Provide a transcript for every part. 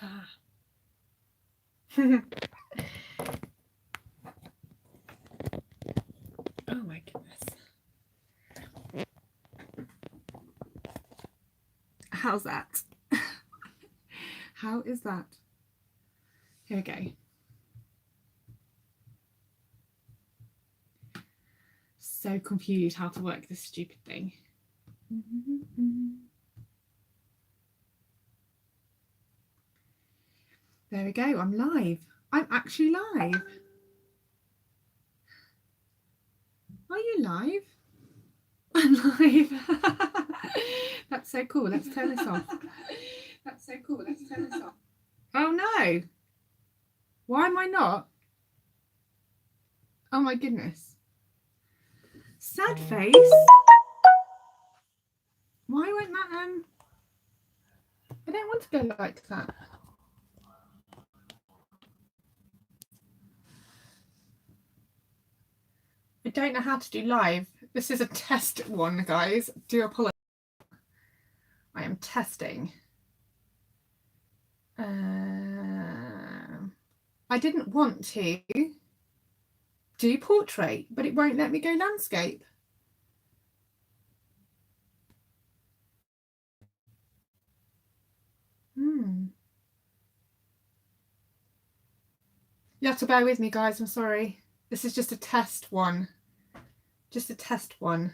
Ah. Oh my goodness. How's that? How is that? Here we go. So confused how to work this stupid thing. There we go. I'm live. I'm actually live. Are you live? I'm live. That's so cool. Let's turn this off. That's so cool. Let's turn this off. Oh no. Why am I not? Oh my goodness. Sad face. Why won't that I don't want to go like that. I don't know how to do live. This is a test one, guys. Do apologize. I am testing. I didn't want to do portrait, but it won't let me go landscape. You have to bear with me, guys. I'm sorry. This is just a test one. Just a test one.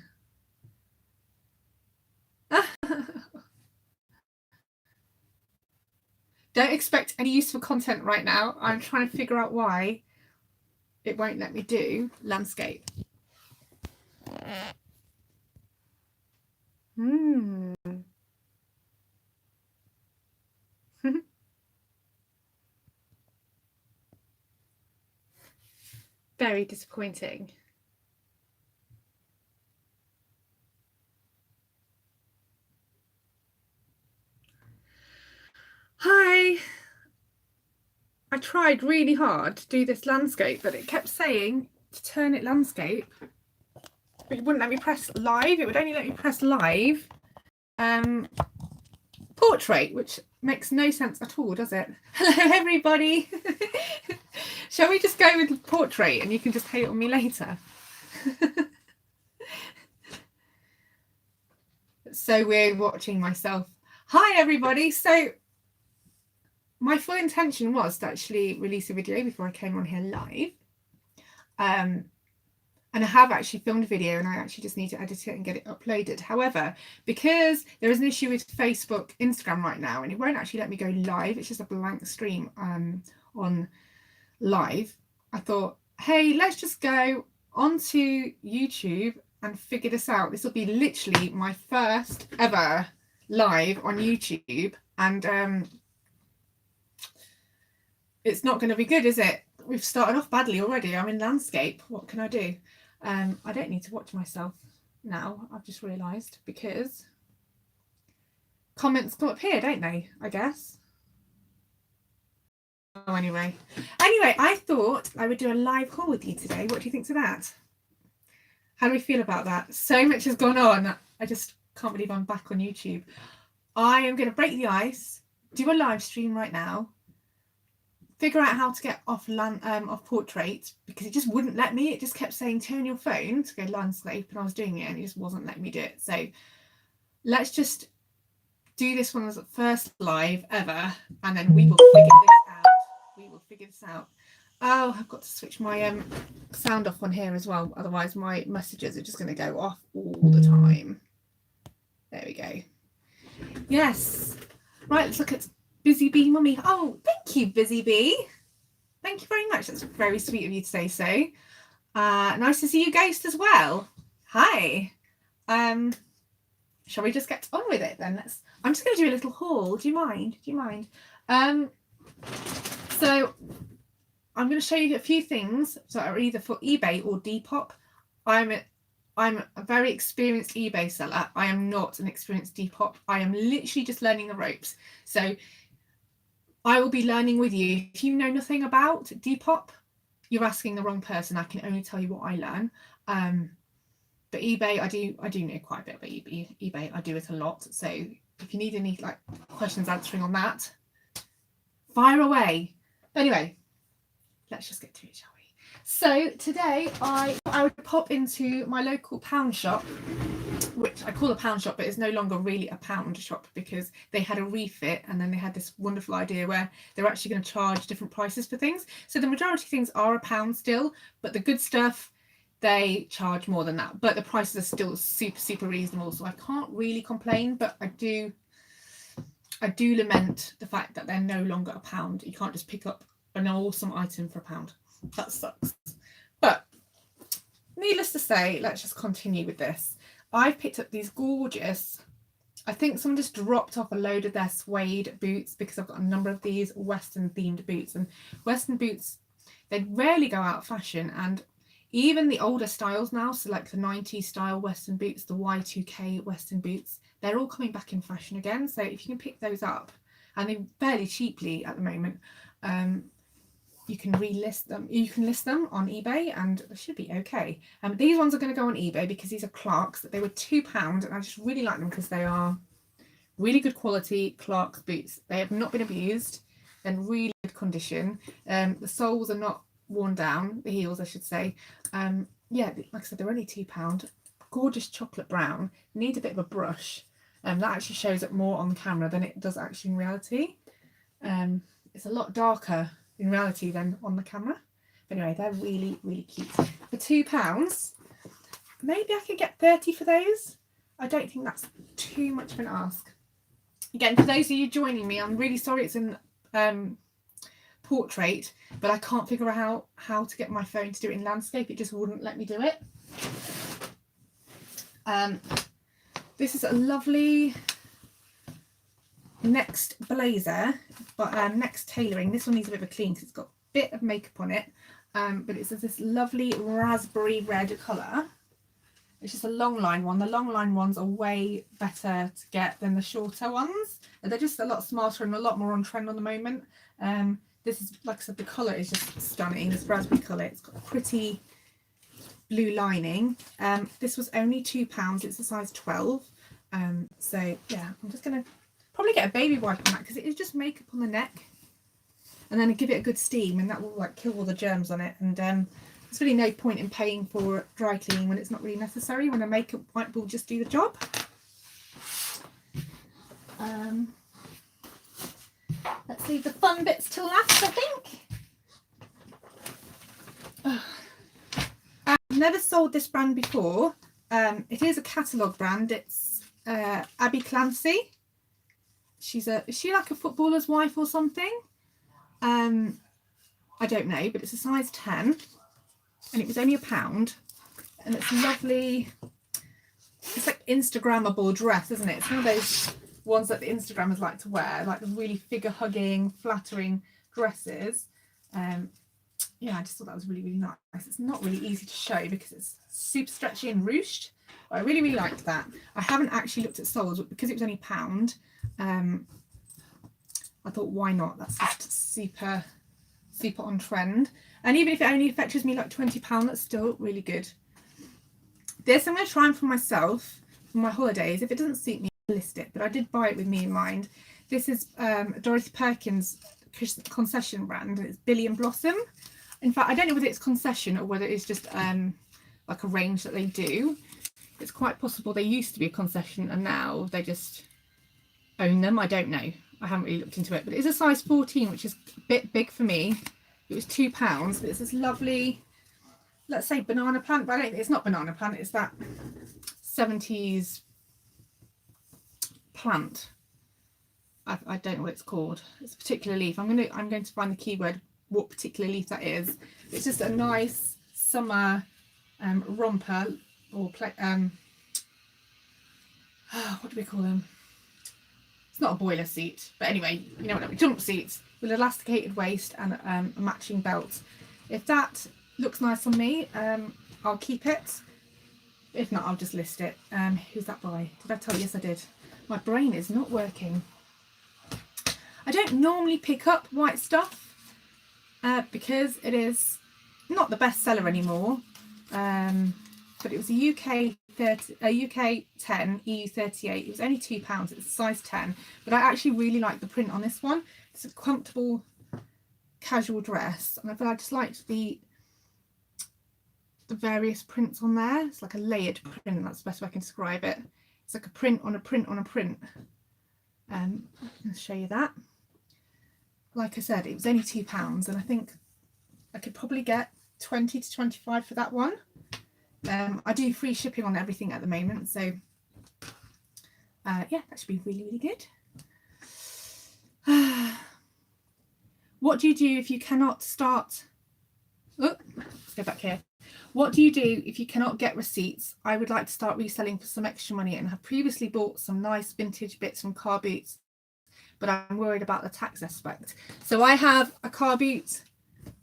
Don't expect any useful content right now. I'm trying to figure out why it won't let me do landscape. Very disappointing. Hi. I tried really hard to do this landscape, but it kept saying to turn it landscape. It wouldn't let me press live. It would only let me press live portrait, which makes no sense at all, does it? Hello, everybody. Shall we just go with portrait and you can just hate on me later? It's so weird watching myself. Hi, everybody. So my full intention was to actually release a video before I came on here live. And I have actually filmed a video and I actually just need to edit it and get it uploaded. However, because there is an issue with Facebook, Instagram right now, and it won't actually let me go live, it's just a blank stream on live, I thought, hey, let's just go onto YouTube and figure this out. This will be literally my first ever live on YouTube, and it's not going to be good, is it? We've started off badly already. I'm in landscape. What can I do? I don't need to watch myself now, I've just realised, because comments come up here, don't they, I guess? Oh, anyway, I thought I would do a live haul with you today. What do you think to that? How do we feel about that? So much has gone on. I just can't believe I'm back on YouTube. I am going to break the ice, do a live stream right now, figure out how to get off portrait, because it just wouldn't let me. It just kept saying turn your phone to go landscape, and I was doing it and it just wasn't letting me do it. So let's just do this one as the first live ever, and then we will figure this out. Oh, I've got to switch my sound off on here as well, otherwise my messages are just going to go off all the time. There we go. Yes, right, let's look at Busy Bee Mummy. Oh, thank you, Busy Bee. Thank you very much. That's very sweet of you to say so. Nice to see you, Ghost, as well. Hi. Shall we just get on with it then? I'm just going to do a little haul. Do you mind? So I'm going to show you a few things that are either for eBay or Depop. I'm a very experienced eBay seller. I am not an experienced Depop. I am literally just learning the ropes. So I will be learning with you. If you know nothing about Depop, you're asking the wrong person. I can only tell you what I learn. But eBay, I do know quite a bit about eBay. I do it a lot. So if you need any questions answering on that, Fire away. Anyway, let's just get to it, shall we? So today I would pop into my local pound shop, which I call a pound shop, but it's no longer really a pound shop because they had a refit, and then they had this wonderful idea where they're actually going to charge different prices for things. So the majority of things are a pound still, but the good stuff, they charge more than that. But the prices are still super reasonable, so I can't really complain. But I do lament the fact that they're no longer a pound. You can't just pick up an awesome item for a pound. That sucks. But needless to say, let's just continue with this. I've picked up these gorgeous, I think someone just dropped off a load of their suede boots, because I've got a number of these Western themed boots, and Western boots, they rarely go out of fashion. And even the older styles now, so like the 90s style Western boots, the Y2K Western boots, they're all coming back in fashion again. So if you can pick those up, and they're fairly cheaply at the moment, you can list them on eBay, and they should be okay. These ones are going to go on eBay because these are Clarks. They were £2, and I just really like them because they are really good quality Clarks boots. They have not been abused, they're in really good condition. The soles are not worn down, the heels I should say. Yeah, like I said, they're only £2. Gorgeous chocolate brown. Need a bit of a brush. That actually shows up more on the camera than it does actually in reality. It's a lot darker in reality than on the camera. But anyway, they're really cute. For £2, maybe I could get 30 for those. I don't think that's too much of an ask. Again, for those of you joining me, I'm really sorry it's in portrait, but I can't figure out how to get my phone to do it in landscape. It just wouldn't let me do it. This is a lovely Next blazer, but Next tailoring. This one needs a bit of a clean because it's got a bit of makeup on it, but it's this lovely raspberry red colour. It's just a long line one. The long line ones are way better to get than the shorter ones. They're just a lot smarter and a lot more on trend on the moment. This is, like I said, the colour is just stunning. This raspberry colour. It's got a pretty blue lining. This was only £2. It's a size 12. So yeah, I'm just gonna probably get a baby wipe on that because it is just makeup on the neck, and then give it a good steam, and that will like kill all the germs on it. And there's really no point in paying for dry cleaning when it's not really necessary, when a makeup wipe will just do the job. Let's leave the fun bits till last, I think. I've never sold this brand before. It is a catalogue brand. It's Abby Clancy. Is she like a footballer's wife or something? I don't know, but it's a size 10, and it was only £1, and it's lovely. It's like Instagrammable dress, isn't it? It's one of those ones that the Instagrammers like to wear, like the really figure-hugging, flattering dresses. Yeah, I just thought that was really nice. It's not really easy to show because it's super stretchy and ruched, but I really liked that. I haven't actually looked at soles, but because it was only £1, I thought, why not? That's just super on trend. And even if it only fetches me like £20, that's still really good. This I'm going to try and for myself for my holidays. If it doesn't suit me, I'll list it, but I did buy it with me in mind. This is Dorothy Perkins concession brand, and it's Billy and Blossom. In fact, I don't know whether it's concession or whether it's just like a range that they do. It's quite possible they used to be a concession and now they just own them. I don't know. I haven't really looked into it, but it's a size 14, which is a bit big for me. It was £2, but it's this lovely, let's say banana plant, but I don't think it's not banana plant. It's that 70s plant. I don't know what it's called. It's a particular leaf. I'm going to find the keyword, what particular leaf that is. It's just a nice summer romper, or what do we call them? It's not a boiler seat, but anyway, you know what I mean. Jump seats with elasticated waist and a matching belt. If that looks nice on me, I'll keep it. If not, I'll just list it. Who's that by? Did I tell you? Yes, I did. My brain is not working. I don't normally pick up white stuff because it is not the best seller anymore. But it was a UK 10, EU 38. It was only £2. It's a size 10. But I actually really like the print on this one. It's a comfortable casual dress, and I just liked the various prints on there. It's like a layered print, that's the best way I can describe it. It's like a print on a print on a print. I'm going to show you that. Like I said, it was only £2, and I think I could probably get 20 to 25 for that one. I do free shipping on everything at the moment, so yeah, that should be really, really good. What do you do if you cannot start? Oh, let's go back here. What do you do if you cannot get receipts? I would like to start reselling for some extra money and have previously bought some nice vintage bits from car boots, but I'm worried about the tax aspect. So I have a car boot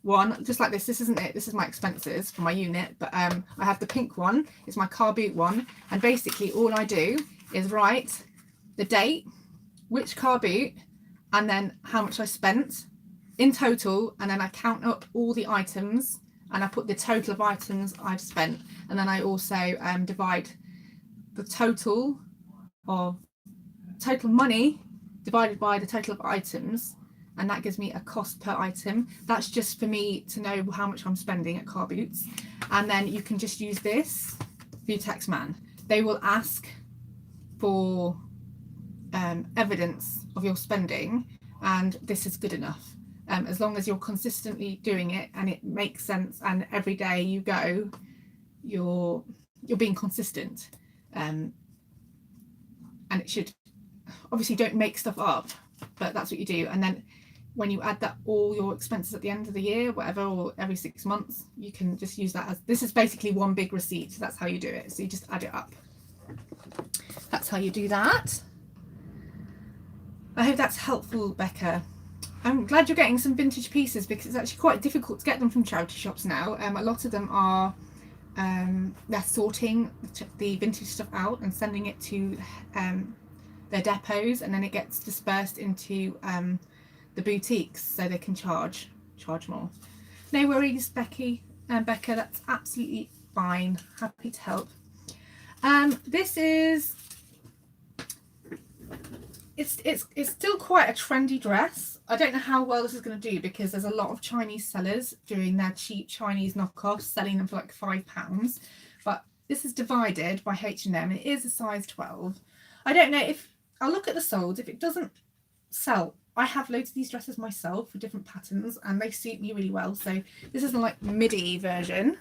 one, just like this. This isn't it. This is my expenses for my unit, but I have the pink one. It's my car boot one, and basically all I do is write the date, which car boot, and then how much I spent in total, and then I count up all the items and I put the total of items I've spent, and then I also divide the total money divided by the total of items, and that gives me a cost per item. That's just for me to know how much I'm spending at car boots. And then you can just use this for your tax man. They will ask for evidence of your spending, and this is good enough. As long as you're consistently doing it and it makes sense, and every day you go, you're being consistent, and it should, obviously don't make stuff up, but that's what you do. And then when you add that, all your expenses at the end of the year, whatever, or every 6 months, you can just use that as, this is basically one big receipt. So that's how you do it. So you just add it up. That's how you do that. I hope that's helpful, Becca. I'm glad you're getting some vintage pieces, because it's actually quite difficult to get them from charity shops now. A lot of them are, they're sorting the vintage stuff out and sending it to their depots, and then it gets dispersed into the boutiques, so they can charge more. No worries, Becca, that's absolutely fine. Happy to help. This is, it's still quite a trendy dress. I don't know how well this is going to do, because there's a lot of Chinese sellers doing their cheap Chinese knockoffs, selling them for like £5. But this is divided by H&M. It is a size 12. I don't know if, I'll look at the solds. If it doesn't sell, I have loads of these dresses myself with different patterns, and they suit me really well. So this is the like midi version.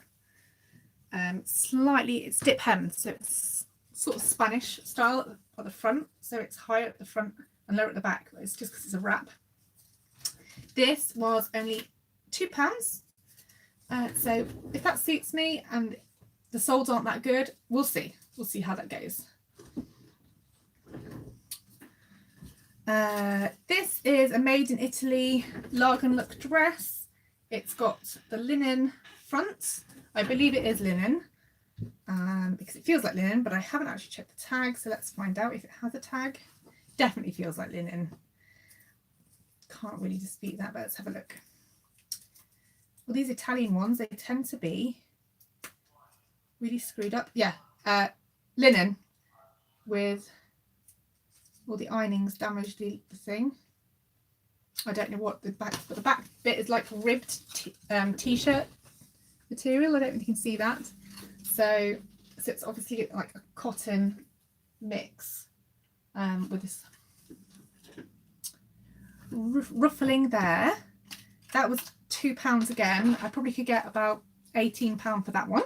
Slightly, it's dip hemmed, so it's sort of Spanish style at the front. So it's higher at the front and lower at the back. It's just because it's a wrap. This was only £2. So if that suits me and the solds aren't that good, we'll see. We'll see how that goes. This is a made in Italy Largan look dress. It's got the linen front. I believe it is linen, because it feels like linen, but I haven't actually checked the tag, so let's find out if it has a tag. Definitely feels like linen. Can't really dispute that, but let's have a look. Well, these Italian ones, they tend to be really screwed up. Yeah, linen with all the ironings damaged the thing. I don't know what the back, but the back bit is like ribbed t-shirt material. I don't think you can see that. So it's obviously like a cotton mix with this ruffling there. That was £2 again. I probably could get about £18 for that one.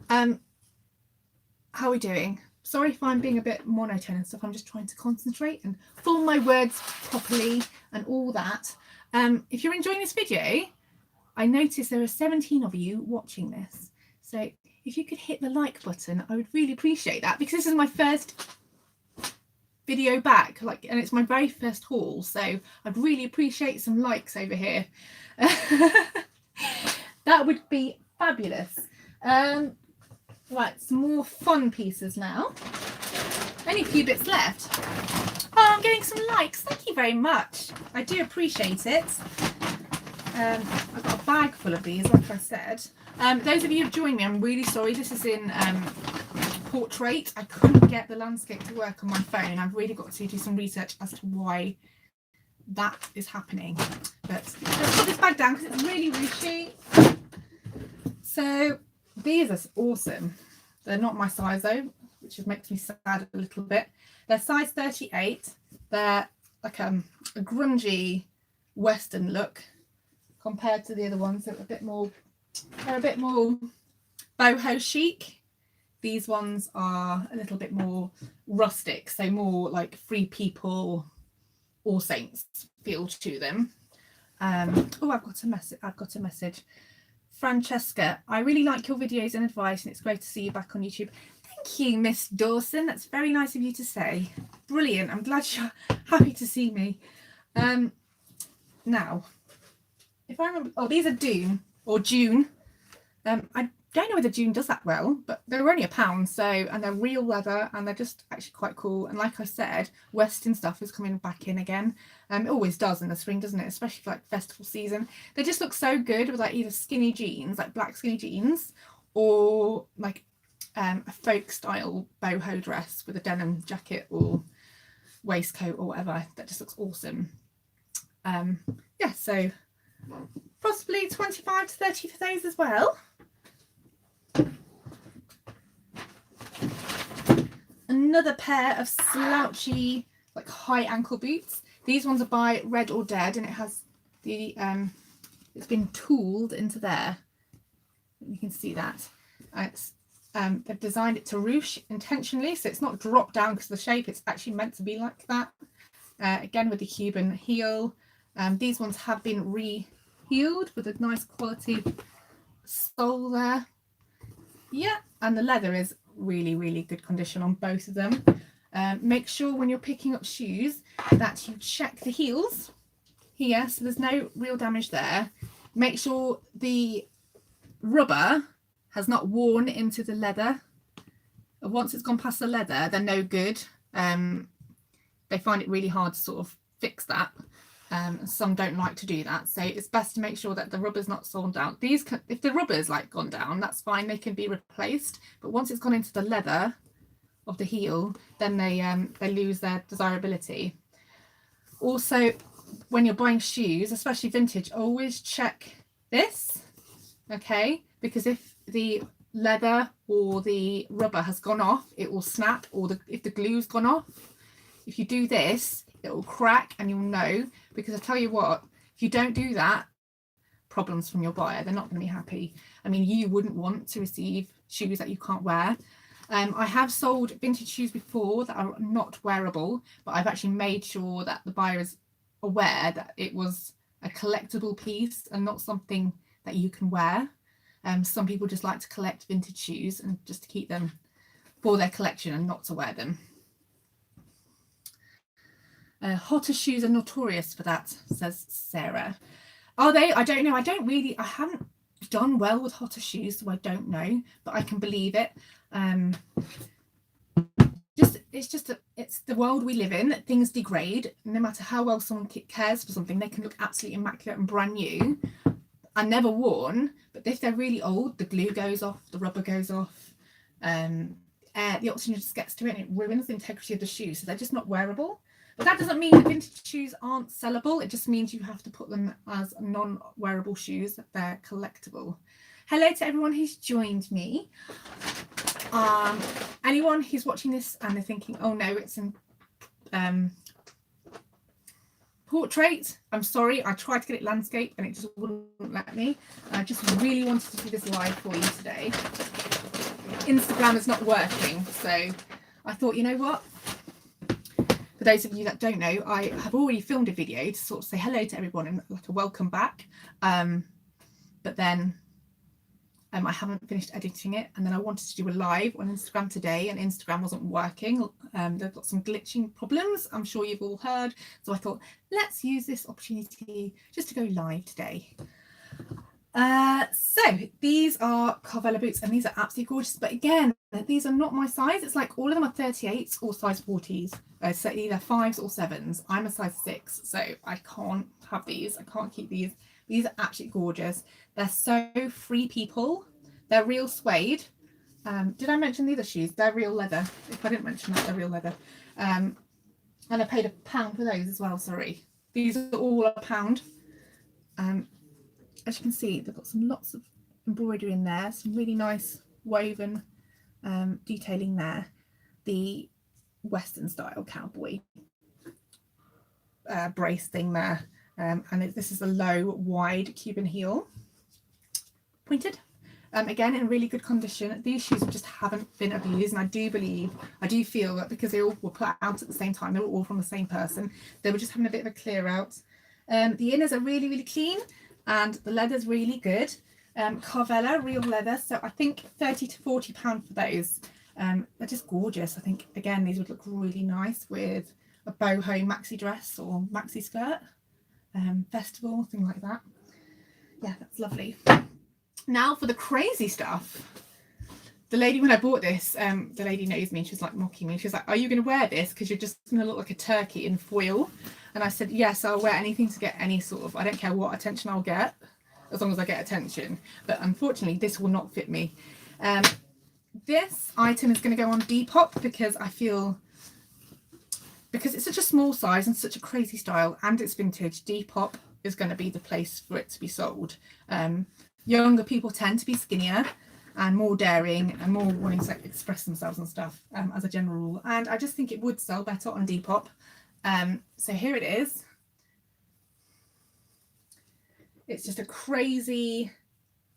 How are we doing? Sorry if I'm being a bit monotone and stuff. I'm just trying to concentrate and form my words properly and all that. If you're enjoying this video, I notice there are 17 of you watching this. So if you could hit the like button, I would really appreciate that, because this is my first video back, and it's my very first haul. So I'd really appreciate some likes over here. That would be fabulous. Right, some more fun pieces now. Only a few bits left. Oh, I'm getting some likes. Thank you very much. I do appreciate it. I've got a bag full of these, like I said. Those of you who've joined me, I'm really sorry. This is in portrait. I couldn't get the landscape to work on my phone. I've really got to do some research as to why that is happening. But let's put this bag down because it's really ruchy. So these are awesome. They're not my size though, which makes me sad a little bit. They're size 38. They're like a grungy Western look compared to the other ones. They're a bit more boho chic. These ones are a little bit more rustic, so more like Free People, All Saints feel to them. Oh, I've got a message. Francesca, I really like your videos and advice, and it's great to see you back on YouTube. Thank you, Miss Dawson. That's very nice of you to say. Brilliant. I'm glad you're happy to see me. Now, if I remember, oh, these are June. I don't know whether June does that well, but they're only £1, so, and they're real leather, and they're just actually quite cool. And like I said, Western stuff is coming back in again. It always does in the spring, doesn't it? Especially for like festival season. They just look so good with like either skinny jeans, like black skinny jeans, or like a folk style boho dress with a denim jacket or waistcoat or whatever. That just looks awesome. Yeah, so possibly 25 to 30 for those as well. Another pair of slouchy, like high ankle boots. These ones are by Red or Dead, and it has the it's been tooled into there. You can see that. It's they've designed it to ruche intentionally, so it's not dropped down because of the shape. It's actually meant to be like that. Again with the Cuban heel. These ones have been re-heeled with a nice quality sole there. Yeah, and the leather is really, really good condition on both of them. Make sure when you're picking up shoes that you check the heels here, so there's no real damage there. Make sure the rubber has not worn into the leather. Once it's gone past the leather, they're no good. They find it really hard to sort of fix that. Some don't like to do that, so it's best to make sure that the rubber's not sewn down. These if the rubber's like gone down, that's fine, they can be replaced, but once it's gone into the leather of the heel, then they lose their desirability. Also, when you're buying shoes, especially vintage, always check this, okay, because if the leather or the rubber has gone off, it will snap, or if the glue's gone off, if you do this, it will crack and you'll know, because I tell you what, if you don't do that, problems from your buyer, they're not going to be happy. I mean, you wouldn't want to receive shoes that you can't wear. I have sold vintage shoes before that are not wearable, but I've actually made sure that the buyer is aware that it was a collectible piece and not something that you can wear. Some people just like to collect vintage shoes and just to keep them for their collection and not to wear them. Hotter shoes are notorious for that, says Sarah. Are they? I don't know. I haven't done well with hotter shoes, so I don't know, but I can believe it. It's the world we live in. Things degrade. No matter how well someone cares for something, they can look absolutely immaculate and brand new and never worn, but if they're really old, the glue goes off, the rubber goes off, the oxygen just gets to it and it ruins the integrity of the shoe, so they're just not wearable. But that doesn't mean that vintage shoes aren't sellable. It just means you have to put them as non-wearable shoes, that they're collectible. Hello to everyone who's joined me. Anyone who's watching this and they're thinking, oh no, it's in portrait. I'm sorry, I tried to get it landscape and it just wouldn't let me. I just really wanted to do this live for you today. Instagram is not working, so I thought, you know what? For those of you that don't know, I have already filmed a video to sort of say hello to everyone and like a welcome back. But then I haven't finished editing it, and then I wanted to do a live on Instagram today, and Instagram wasn't working. They've got some glitching problems, I'm sure you've all heard. So I thought, let's use this opportunity just to go live today. So these are Carvela boots, and these are absolutely gorgeous, but again, these are not my size. It's like all of them are 38s or size 40s, so either 5s or 7s. I'm a size 6, so I can't have these. I can't keep these. These are absolutely gorgeous. They're so Free People. They're real suede. Did I mention the other shoes? They're real leather. If I didn't mention that, they're real leather. And I paid £1 for those as well, sorry. These are all £1. As you can see, they've got lots of embroidery in there, some really nice woven detailing there. The Western style cowboy brace thing there, and this is a low wide Cuban heel, pointed. Again, in really good condition. These shoes just haven't been abused, and I do feel that because they all were put out at the same time, they were all from the same person, they were just having a bit of a clear out. The inners are really, really clean, and the leather's really good. Carvela, real leather, so I think £30 to £40 for those. They're just gorgeous. I think, again, these would look really nice with a boho maxi dress or maxi skirt, festival, thing like that. Yeah, that's lovely. Now for the crazy stuff. The lady, when I bought this, the lady knows me, and she was like mocking me. She was like, "Are you going to wear this? Because you're just going to look like a turkey in foil." And I said, "Yes, I'll wear anything to get any sort of, I don't care what attention I'll get, as long as I get attention." But unfortunately, this will not fit me. This item is going to go on Depop because I feel, because it's such a small size and such a crazy style, and it's vintage, Depop is going to be the place for it to be sold. Younger people tend to be skinnier and more daring and more wanting to express themselves and stuff, as a general rule. And I just think it would sell better on Depop. So here it is. It's just a crazy,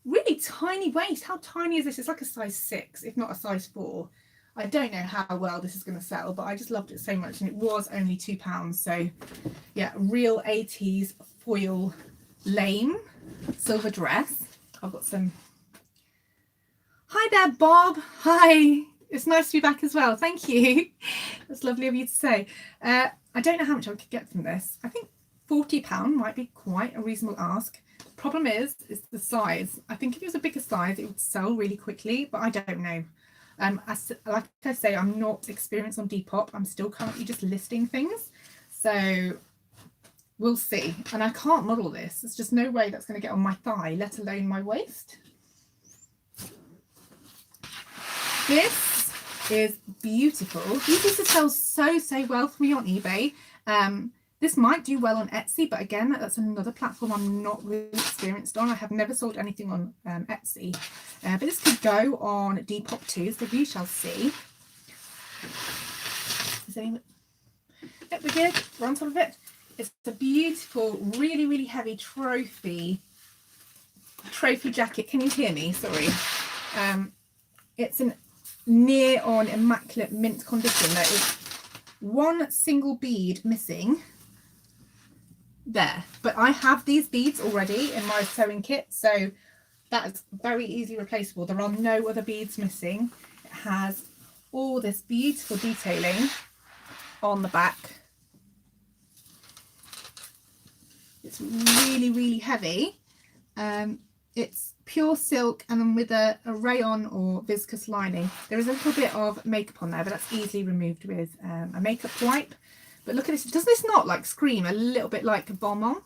really tiny waist. How tiny is this? It's like a size 6, if not a size 4. I don't know how well this is going to sell, but I just loved it so much, and it was only £2. So yeah, real 80s foil lame silver dress. I've got some. Hi there, Bob. Hi. It's nice to be back as well. Thank you. That's lovely of you to say. I don't know how much I could get from this. I think £40 might be quite a reasonable ask. The problem is the size. I think if it was a bigger size, it would sell really quickly, but I don't know. Like I say, I'm not experienced on Depop. I'm still currently just listing things. So we'll see. And I can't model this. There's just no way that's going to get on my thigh, let alone my waist. This is beautiful. These used to sell so well for me on eBay. This might do well on Etsy, but again, that's another platform I'm not really experienced on. I have never sold anything on Etsy. But this could go on Depop too, so we shall see. Yep, we're good. We're on top of it. It's a beautiful, really, really heavy trophy jacket. Can you hear me? Sorry. It's an near on immaculate mint condition. There is one single bead missing there, but I have these beads already in my sewing kit, so that is very easily replaceable. There are no other beads missing. It has all this beautiful detailing on the back. It's really, really heavy. It's pure silk and then with a rayon or viscose lining. There is a little bit of makeup on there, but that's easily removed with a makeup wipe. But look at this. Does this not like scream a little bit like a bonbon?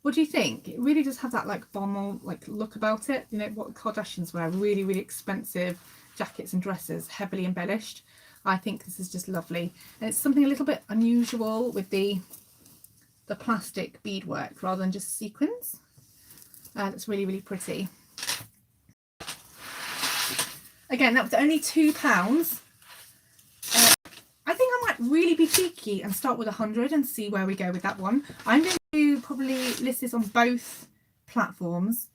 What do you think? It really does have that like bonbon like look about it. You know what Kardashians wear, really, really expensive jackets and dresses, heavily embellished. I think this is just lovely. And it's something a little bit unusual with the plastic beadwork rather than just sequins. That's really, really pretty. Again, that was only £2. I think I might really be cheeky and start with 100 and see where we go with that one. I'm going to probably list this on both platforms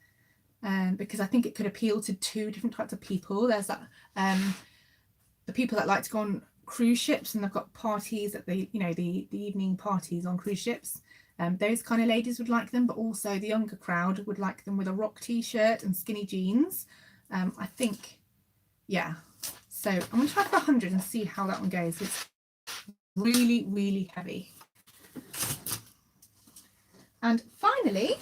because I think it could appeal to 2 different types of people. There's that the people that like to go on cruise ships and they've got parties at the evening parties on cruise ships. Those kind of ladies would like them, but also the younger crowd would like them with a rock t-shirt and skinny jeans. I think, yeah. So I'm going to try for 100 and see how that one goes. It's really, really heavy. And finally,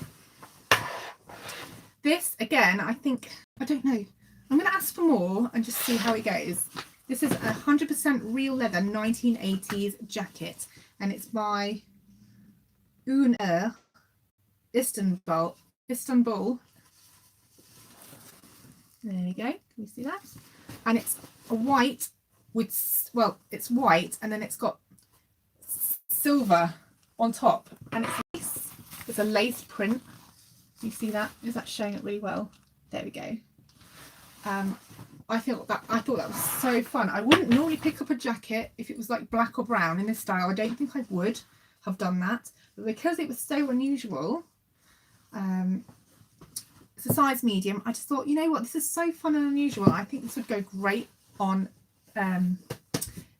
this again, I think, I don't know. I'm going to ask for more and just see how it goes. This is a 100% real leather 1980s jacket, and it's by Istanbul. There you go. Can you see that? And it's a white with, well, it's white and then it's got silver on top, and it's lace. It's a lace print. You see that? Is that showing it really well? There we go. I thought that was so fun. I wouldn't normally pick up a jacket if it was like black or brown in this style. I don't think I would have done that, but because it was so unusual, it's a size medium. I just thought, you know what, this is so fun and unusual. I think this would go great on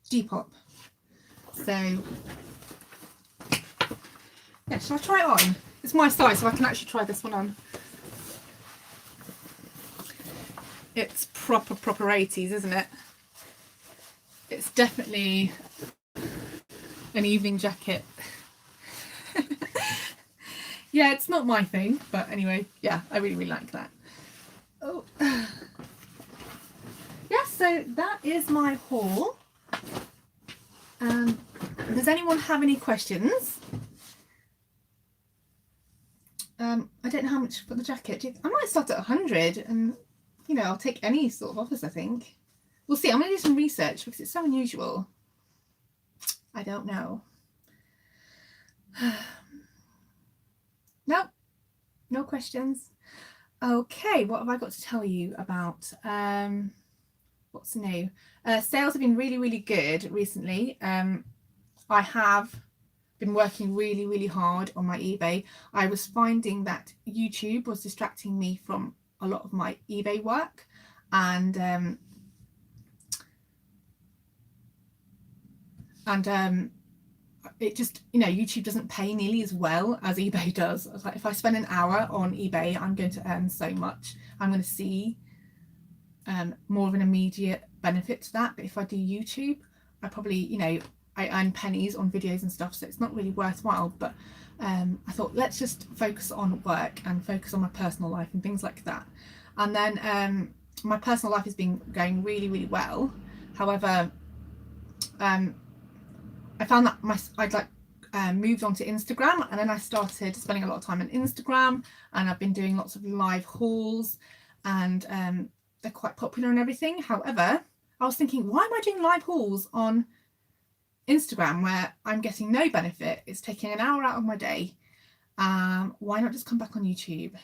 Depop. So yeah, shall I try it on? It's my size, so I can actually try this one on. It's proper 80s, isn't it? It's definitely an evening jacket. Yeah, it's not my thing, but anyway, yeah, I really like that. Oh, yeah, so that is my haul. Does anyone have any questions? I don't know how much for the jacket. I might start at 100, and you know, I'll take any sort of offers, I think. We'll see. I'm going to do some research because it's so unusual. I don't know. Nope. No questions. Okay, what have I got to tell you about? What's new? Sales have been really good recently. I have been working really hard on my eBay. I was finding that YouTube was distracting me from a lot of my eBay work, and it just, you know, YouTube doesn't pay nearly as well as eBay does. Like, if I spend an hour on eBay, I'm going to earn so much. I'm going to see more of an immediate benefit to that. But if I do YouTube, I probably, you know, I earn pennies on videos and stuff, so it's not really worthwhile. But I thought, let's just focus on work and focus on my personal life and things like that. And then my personal life has been going really well. However, I found that I'd moved on to Instagram, and then I started spending a lot of time on Instagram, and I've been doing lots of live hauls, and they're quite popular and everything. However, I was thinking, why am I doing live hauls on Instagram where I'm getting no benefit? It's taking an hour out of my day. Why not just come back on YouTube?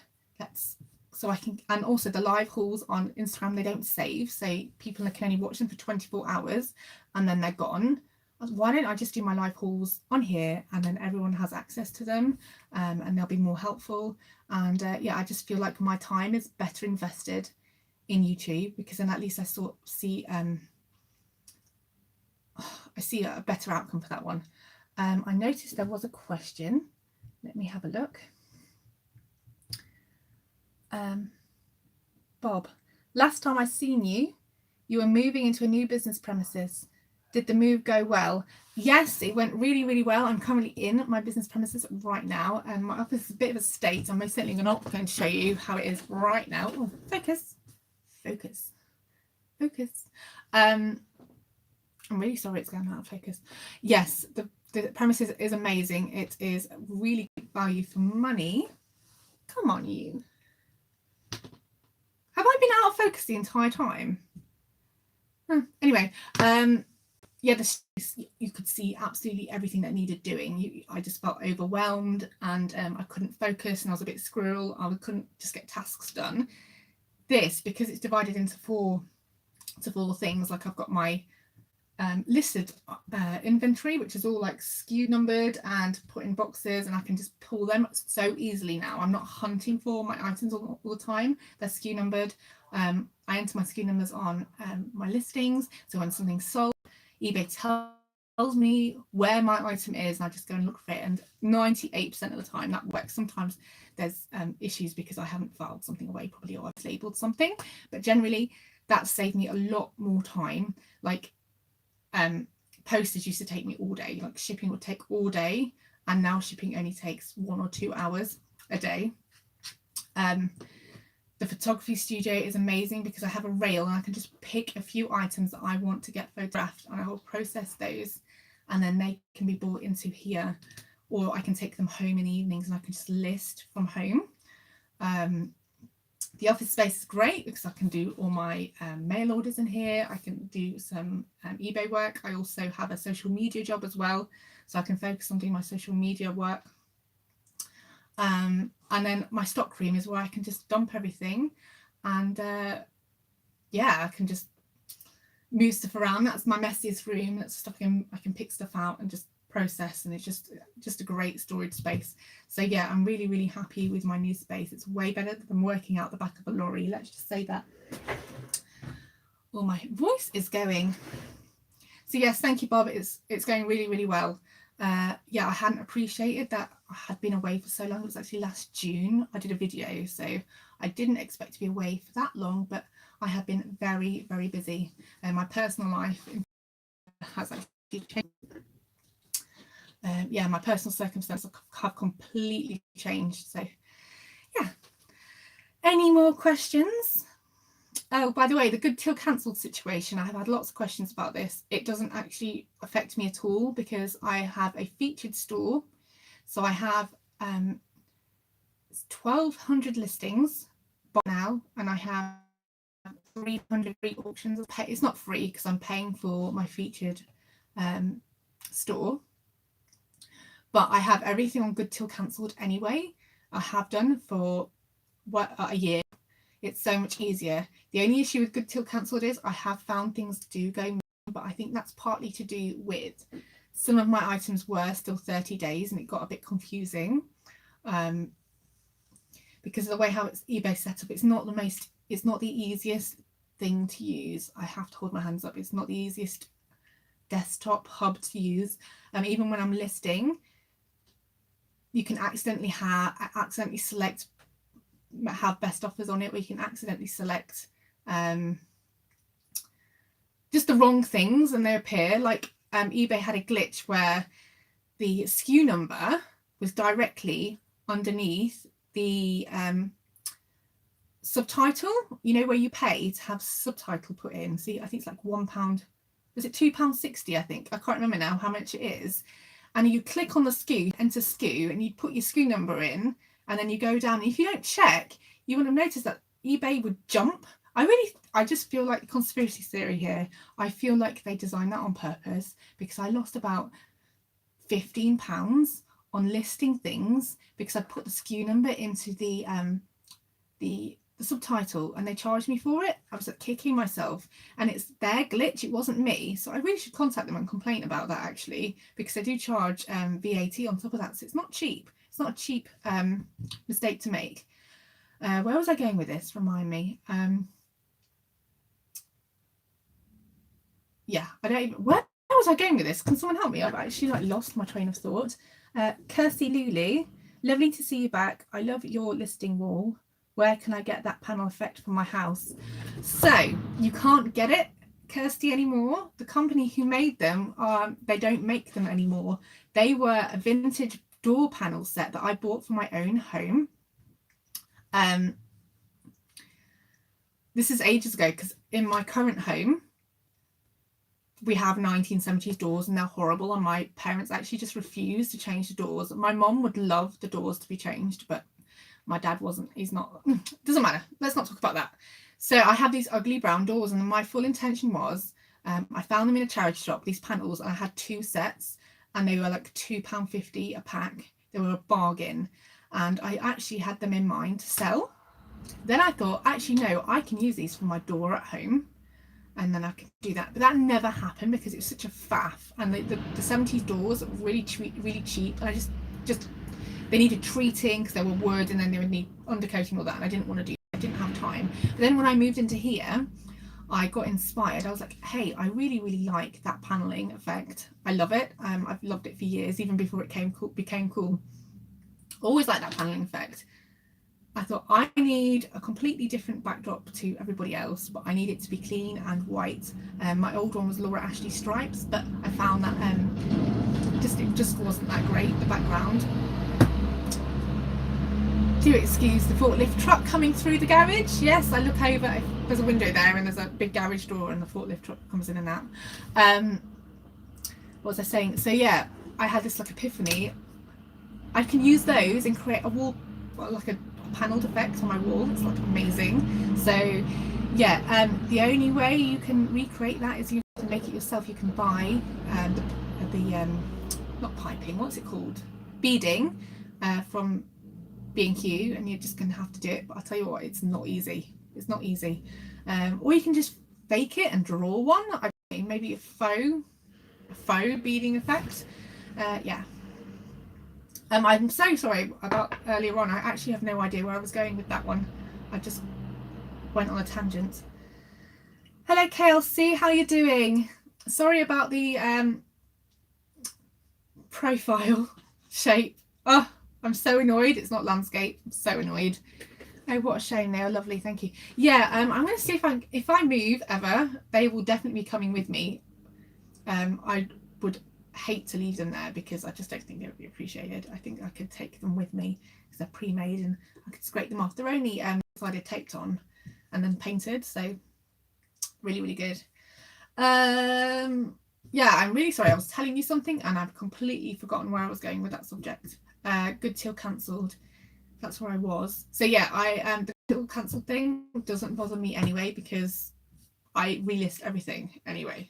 So I can, and also the live hauls on Instagram, they don't save, so people can only watch them for 24 hours and then they're gone. Why don't I just do my live hauls on here, and then everyone has access to them, and they'll be more helpful. And yeah, I just feel like my time is better invested in YouTube, because then at least I see a better outcome for that one. I noticed there was a question. Let me have a look. Bob, last time I seen you, you were moving into a new business premises. Did the move go well? Yes, it went really well. I'm currently in my business premises right now, and my office is a bit of a state. I'm most certainly not going to show you how it is right now. Oh, focus. I'm really sorry it's going out of focus. Yes, the premises is amazing. It is really good value for money. Come on, you. Have I been out of focus the entire time? Anyway, yeah, you could see absolutely everything that needed doing. I just felt overwhelmed, and I couldn't focus, and I was a bit squirrel. I couldn't just get tasks done. This, because it's divided into four things, like I've got my listed inventory, which is all like SKU numbered and put in boxes, and I can just pull them so easily now. I'm not hunting for my items all the time. They're SKU numbered. I enter my SKU numbers on my listings, so when something's sold, eBay tells me where my item is, and I just go and look for it, and 98% of the time that works. Sometimes there's issues because I haven't filed something away properly, or I've labeled something, but generally that saved me a lot more time. Like postage used to take me all day, like shipping would take all day, and now shipping only takes 1 or 2 hours a day. The photography studio is amazing because I have a rail, and I can just pick a few items that I want to get photographed, and I will process those, and then they can be brought into here, or I can take them home in the evenings and I can just list from home. The office space is great because I can do all my mail orders in here. I can do some eBay work. I also have a social media job as well, so I can focus on doing my social media work. And then my stock room is where I can just dump everything, and yeah, I can just move stuff around. That's my messiest room. That's stuff I can pick stuff out and just process, and it's just a great storage space. So yeah, I'm really, really happy with my new space. It's way better than working out the back of a lorry. Let's just say that. Well, my voice is going. So yes, thank you, Bob. It's going really, really well. Yeah, I hadn't appreciated that I had been away for so long. It was actually last June I did a video, so I didn't expect to be away for that long, but I have been very, very busy, and my personal life has actually changed. Yeah, my personal circumstances have completely changed. So yeah, any more questions? Oh, by the way, the good till cancelled situation, I have had lots of questions about this. It doesn't actually affect me at all because I have a featured store. So I have 1,200 listings by now, and I have 300 free auctions. It's not free because I'm paying for my featured store, but I have everything on good till cancelled anyway. I have done for a year. It's so much easier. The only issue with good till cancelled is I have found things do go wrong, but I think that's partly to do with some of my items were still 30 days and it got a bit confusing because of the way how it's eBay set up. It's not the easiest thing to use. I have to hold my hands up. It's not the easiest desktop hub to use. Even when I'm listing, you can accidentally select have best offers on it, where you can accidentally select just the wrong things and they appear. Like eBay had a glitch where the SKU number was directly underneath the subtitle, you know, where you pay to have subtitle put in. See, I think it's like £1. Was it £2.60? I think. I can't remember now how much it is. And you click on the SKU, enter SKU, and you put your SKU number in, and then you go down. And if you don't check, you would have noticed that eBay would jump. I just feel like conspiracy theory here. I feel like they designed that on purpose because I lost about £15 on listing things because I put the SKU number into the subtitle and they charged me for it. I was like kicking myself, and it's their glitch, it wasn't me. So I really should contact them and complain about that, actually, because they do charge VAT on top of that. So it's not cheap. It's not a cheap mistake to make. Where was I going with this? Remind me. Yeah, I don't even, where was I going with this? Can someone help me? I've actually lost my train of thought. Kirsty Lulu, lovely to see you back. I love your listing wall. Where can I get that panel effect for my house? So you can't get it, Kirsty, anymore. The company who made them, they don't make them anymore. They were a vintage door panel set that I bought for my own home. This is ages ago, because in my current home, we have 1970s doors and they're horrible, and my parents actually just refused to change the doors. My mom would love the doors to be changed, but my dad wasn't. He's not. Doesn't matter. Let's not talk about that. So I have these ugly brown doors, and my full intention was, I found them in a charity shop, these panels, and I had 2 sets, and they were like £2.50 a pack. They were a bargain, and I actually had them in mind to sell. Then I thought, actually, no, I can use these for my door at home, and then I could do that. But that never happened because it was such a faff, and the 70s doors were really cheap, and I just they needed treating because they were wood, and then they would need undercoating, all that, and I didn't want to do that. I didn't have time. But then when I moved into here, I got inspired. I was like, hey, I really, really like that paneling effect. I love it. I've loved it for years, even before it became cool. Always like that paneling effect. I thought, I need a completely different backdrop to everybody else, but I need it to be clean and white. My old one was Laura Ashley stripes, but I found that it just wasn't that great, the background. Do excuse the forklift truck coming through the garage. Yes, I look over, there's a window there and there's a big garage door, and the forklift truck comes in and out. What was I saying? So yeah, I had this like epiphany. I can use those and create a wall, like a panelled effect on my wall. It's like amazing. So yeah, the only way you can recreate that is you have to make it yourself. You can buy the not piping, what's it called, beading from B&Q, and you're just going to have to do it. But I'll tell you what, it's not easy. It's not easy. Or you can just fake it and draw one. I mean, maybe a faux beading effect. Yeah. I'm so sorry about earlier on. I actually have no idea where I was going with that one. I just went on a tangent. Hello KLC, how are you doing? Sorry about the profile shape. Oh, I'm so annoyed. It's not landscape. I'm so annoyed. Oh, what a shame. They are lovely. Thank you. Yeah, I'm going to see if I move ever, they will definitely be coming with me. I would hate to leave them there because I just don't think they would be appreciated. I think I could take them with me because they're pre-made and I could scrape them off. They're only sided taped on and then painted, so really, really good. Yeah, I'm really sorry. I was telling you something and I've completely forgotten where I was going with that subject. Good till cancelled. That's where I was. So yeah, the till cancelled thing doesn't bother me anyway because I relist everything anyway.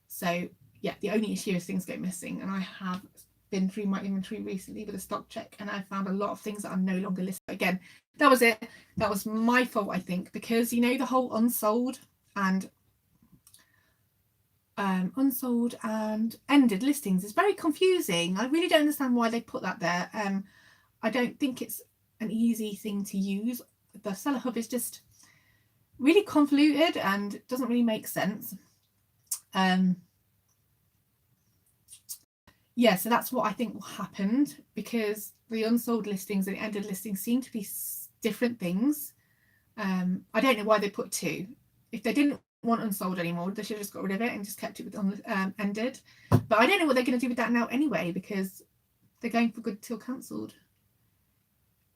So yeah, the only issue is things go missing, and I have been through my inventory recently with a stock check and I found a lot of things that are no longer listed. Again, that was it. That was my fault, I think, because you know the whole unsold and ended listings is very confusing. I really don't understand why they put that there. I don't think it's an easy thing to use. The Seller Hub is just really convoluted and doesn't really make sense. Yeah, so that's what I think happened, because the unsold listings and the ended listings seem to be different things. I don't know why they put two. If they didn't want unsold anymore, they should have just got rid of it and just kept it with ended. But I don't know what they're going to do with that now anyway, because they're going for good till cancelled.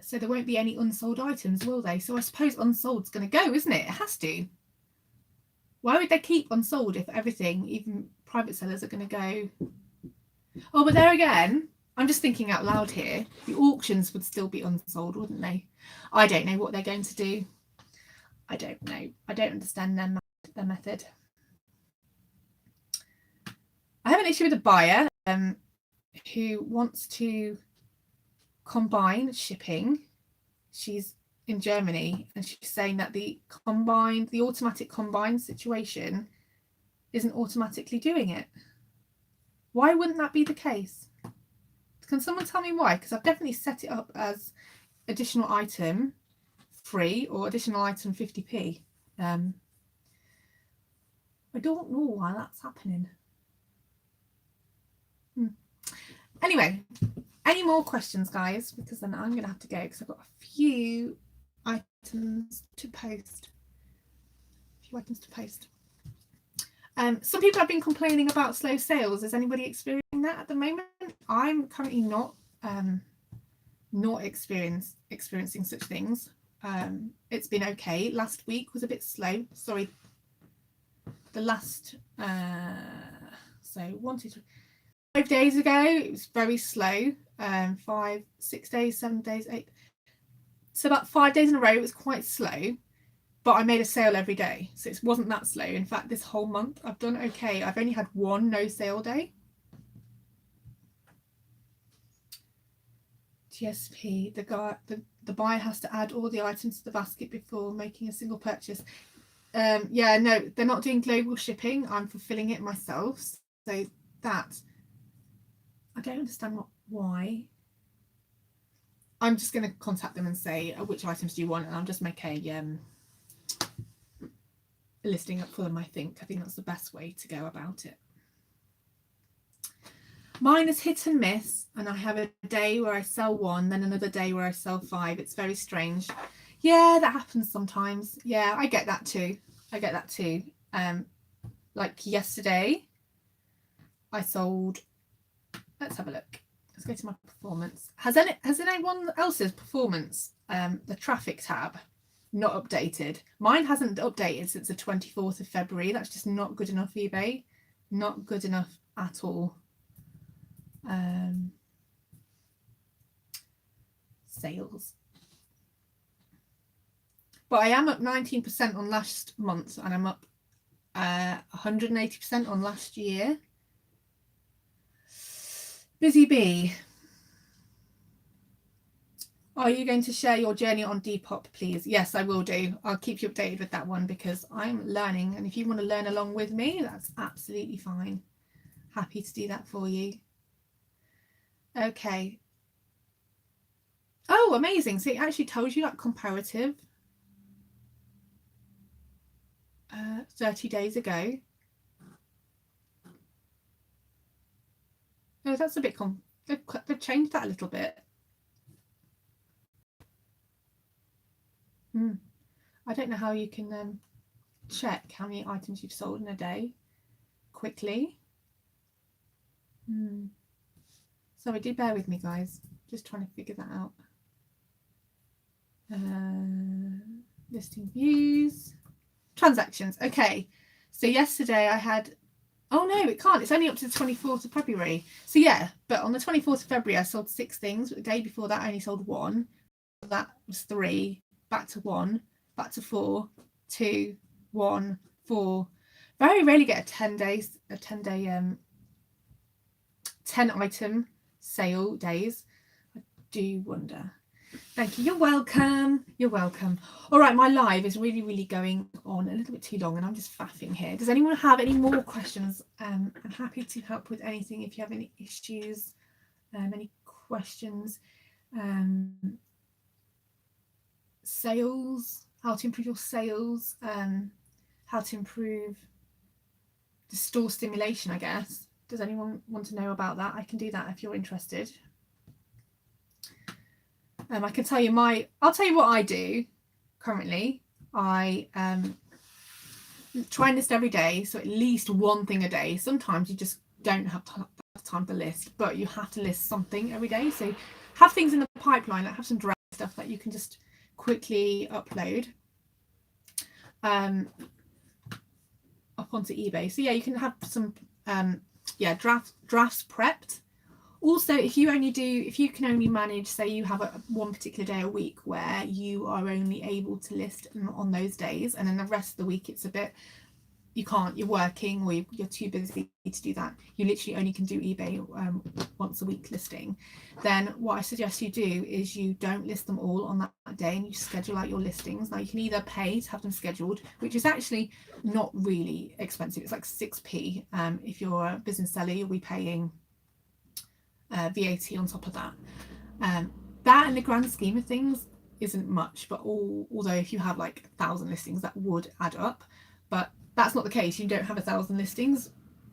So there won't be any unsold items, will they? So I suppose unsold's going to go, isn't it? It has to. Why would they keep unsold if everything, even private sellers, are going to go? Oh, but there again, I'm just thinking out loud here. The auctions would still be unsold, wouldn't they? I don't know what they're going to do. I don't know. I don't understand their method. I have an issue with a buyer who wants to combine shipping. She's in Germany and she's saying that the automatic combine situation isn't automatically doing it. Why wouldn't that be the case? Can someone tell me why? Because I've definitely set it up as additional item free or additional item 50p. I don't know why that's happening. Anyway, any more questions, guys? Because then I'm going to have to go because I've got a few items to post. Some people have been complaining about slow sales. Is anybody experiencing that at the moment? I'm currently not experiencing such things. It's been okay. Last week was a bit slow. Sorry. The last 5 days ago it was very slow. 5, 6 days, 7 days, 8. So about 5 days in a row it was quite slow. But I made a sale every day, so it wasn't that slow. In fact, this whole month I've done okay. I've only had one no sale day. TSP, the buyer has to add all the items to the basket before making a single purchase. Yeah, no, they're not doing global shipping. I'm fulfilling it myself. So that, I don't understand why. I'm just going to contact them and say, which items do you want? And I'll just make a listing up for them. I think that's the best way to go about it. Mine is hit and miss, and I have a day where I sell 1, then another day where I sell 5. It's very strange. Yeah, that happens sometimes. Yeah, I get that too. Like yesterday I sold, let's have a look. Let's go to my performance. Has anyone else's performance, the traffic tab, not updated? Mine hasn't updated since the 24th of February. That's just not good enough, eBay. Not good enough at all. sales. But I am up 19% on last month, and I'm up 180% on last year. Busy Bee, are you going to share your journey on Depop, please? Yes, I will do. I'll keep you updated with that one because I'm learning, and if you want to learn along with me, that's absolutely fine. Happy to do that for you. Okay. Oh, amazing. So it actually tells you like comparative 30 days ago. Oh, that's a bit they've changed that a little bit. I don't know how you can check how many items you've sold in a day quickly. Sorry, do bear with me, guys. Just trying to figure that out. Listing views, transactions. Okay, so yesterday I had, oh no, it can't. It's only up to the 24th of February. So yeah, but on the 24th of February, I sold 6 things. But the day before that, I only sold 1. That was 3. Back to 1. Back to 4. 2. 1. 4. Very rarely get a 10 day 10 item sale days. I do wonder. Thank you. You're welcome. You're welcome. All right, my live is really going on a little bit too long, and I'm just faffing here. Does anyone have any more questions? I'm happy to help with anything if you have any issues, any questions. Sales, how to improve your sales, how to improve the store stimulation, I guess. Does anyone want to know about that? I can do that if you're interested. I can tell you I'll tell you what I do currently. I try and list every day, so at least one thing a day. Sometimes you just don't have time to list, but you have to list something every day. So have things in the pipeline, like have some draft stuff that you can just quickly upload up onto eBay. So yeah, you can have some drafts prepped. Also, if you can only manage, say you have one particular day a week where you are only able to list on those days, and then the rest of the week it's a bit, you can't, you're working or you're too busy to do that, you literally only can do eBay once a week listing, then what I suggest you do is you don't list them all on that day, and you schedule out your listings. Now you can either pay to have them scheduled, which is actually not really expensive. It's like 6p. If you're a business seller, you'll be paying VAT on top of that. That in the grand scheme of things isn't much, but although if you have like 1,000 listings, that would add up. But that's not the case. You don't have 1,000 listings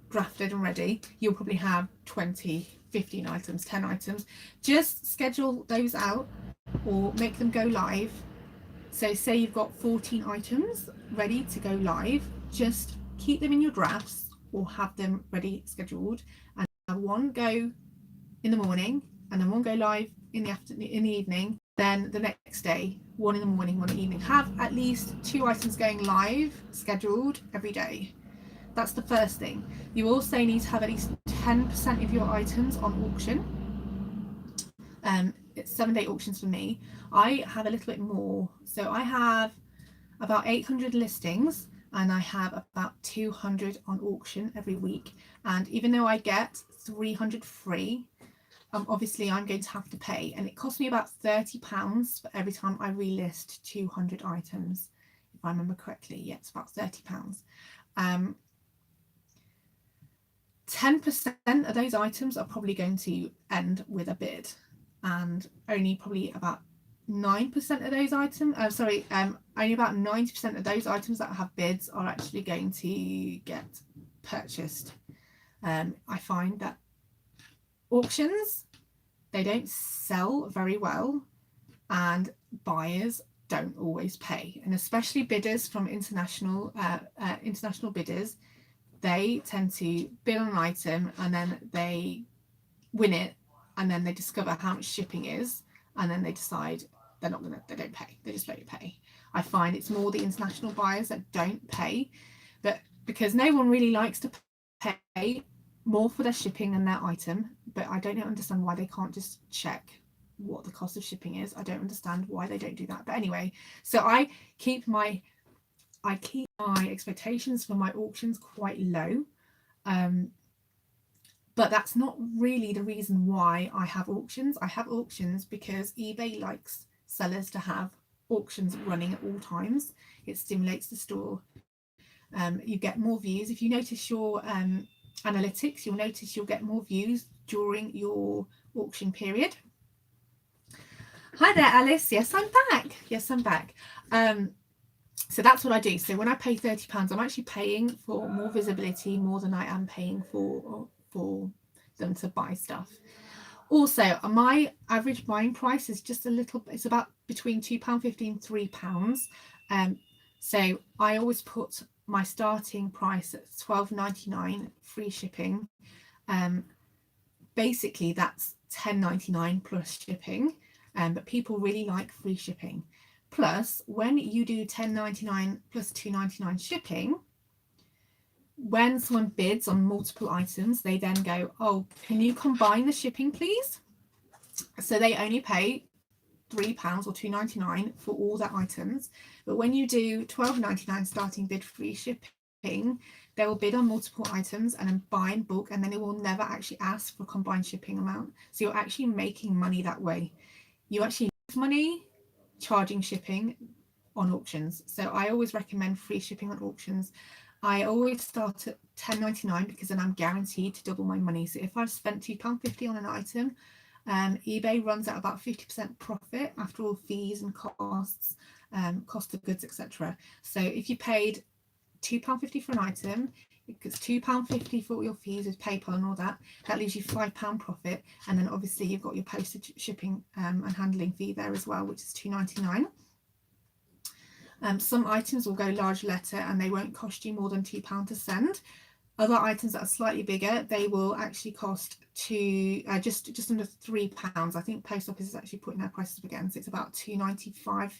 drafted and ready. You'll probably have 20, 15 items, 10 items. Just schedule those out or make them go live. So say you've got 14 items ready to go live, just keep them in your drafts or have them ready scheduled, and have one go in the morning and then one go live in the afternoon, in the evening, then the next day, one in the morning, one in the evening. Have at least 2 items going live scheduled every day. That's the first thing. You also need to have at least 10% of your items on auction. It's 7-day auctions for me. I have a little bit more. So I have about 800 listings and I have about 200 on auction every week. And even though I get 300 free, obviously I'm going to have to pay, and it costs me about £30 for every time I relist 200 items, if I remember correctly. Yeah, it's about £30. 10% of those items are probably going to end with a bid, and only probably about 9% of those items, only about 90% of those items that have bids are actually going to get purchased. I find that auctions, they don't sell very well, and buyers don't always pay, and especially bidders from international bidders, they tend to bid on an item and then they win it, and then they discover how much shipping is, and then they decide they don't pay, they just don't pay. I find it's more the international buyers that don't pay, but because no one really likes to pay more for their shipping than their item. But I don't understand why they can't just check what the cost of shipping is. I don't understand why they don't do that. But anyway, so I keep my expectations for my auctions quite low. But that's not really the reason why I have auctions. I have auctions because eBay likes sellers to have auctions running at all times. It stimulates the store. You get more views. If you notice your analytics, you'll notice you'll get more views during your auction period. Hi there, Alice. Yes, I'm back. Yes, I'm back. So that's what I do. So when I pay £30, I'm actually paying for more visibility more than I am paying for them to buy stuff. Also, my average buying price is just a little, it's about between £2.50 and £3. So I always put my starting price at £12.99 free shipping. Basically that's £10.99 plus shipping, but people really like free shipping. Plus, when you do £10.99 plus £2.99 shipping, when someone bids on multiple items, they then go, oh, can you combine the shipping, please? So they only pay £3 or £2.99 for all their items. But when you do £12.99 starting bid free shipping, they will bid on multiple items and then buy in bulk, and then it will never actually ask for combined shipping amount. So you're actually making money that way. You actually lose money charging shipping on auctions. So I always recommend free shipping on auctions. I always start at £10.99 because then I'm guaranteed to double my money. So if I've spent £2.50 on an item, eBay runs at about 50% profit after all fees and costs, cost of goods, etc. So if you paid £2.50 for an item, it's £2.50 for all your fees with PayPal and all that, that leaves you £5 profit. And then obviously you've got your postage, shipping and handling fee there as well, which is £2.99. Some items will go large letter and they won't cost you more than £2 to send. Other items that are slightly bigger, they will actually cost just under £3. I think Post Office is actually putting their prices up again, so it's about £2.95.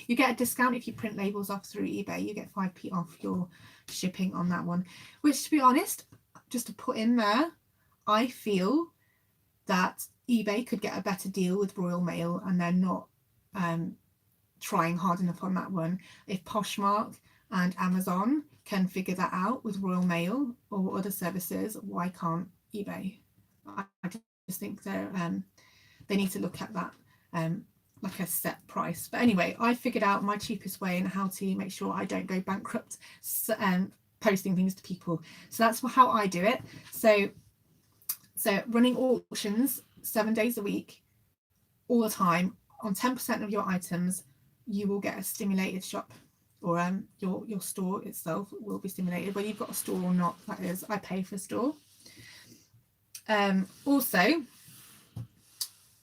You get a discount if you print labels off through eBay. You get 5p off your shipping on that one, which, to be honest, just to put in there, I feel that eBay could get a better deal with Royal Mail, and they're not trying hard enough on that one. If Poshmark and Amazon can figure that out with Royal Mail or other services, why can't eBay? I just think they need to look at that like a set price. But anyway, I figured out my cheapest way and how to make sure I don't go bankrupt posting things to people. So that's how I do it. So running auctions 7 days a week, all the time, on 10% of your items, you will get a stimulated shop, or your store itself will be stimulated, whether you've got a store or not. That is, I pay for a store. Also,